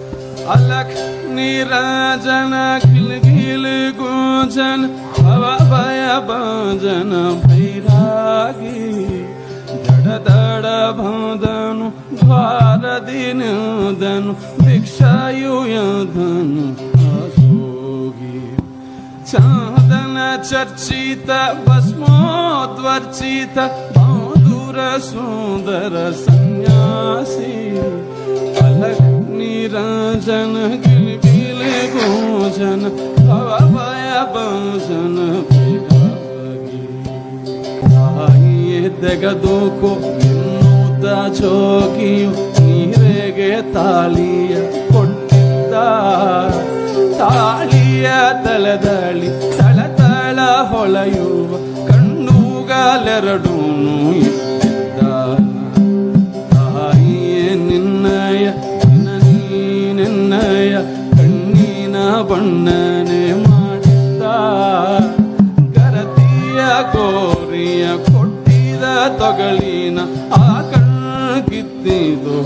अलख निराजन गिलगिल गुंजन हवा भय भजन भैरागी दड़ दड़ भदनु द्वार दिन धनु भिक्षायुधनु असोगी चांदन चर्चित भस्मोद्वर्चित मधुर सुंदर सन्यासी अलख निराजन गिलगिल गुंजन हवा भय भजन भैरागी ತೆಗೆದುಕೋ ಎನ್ನುತ್ತ ಜೋಗಿಯು ನೀರೆಗೆ ತಾಳಿಯ ಕೊಟ್ಟಿದ್ದ ತಾಳಿಯ ತಳದಳಿ ತಳತಳ ಹೊಳೆಯುವ ಕಣ್ಣುಗಳೆರಡೂ ಇಟ್ಟಿದ್ದ ತಾಯಿಯೇ ನಿನ್ನಯ ನಿನ್ನಯ ಕಣ್ಣಿನ ಬಣ್ಣನೆ ಮಾಡಿದ್ದ ಗರತಿಯ ಗೋರಿಯ ತೊಗಳಿನ ಆ ಕಣ್ಣ ಕಿತ್ತಿದು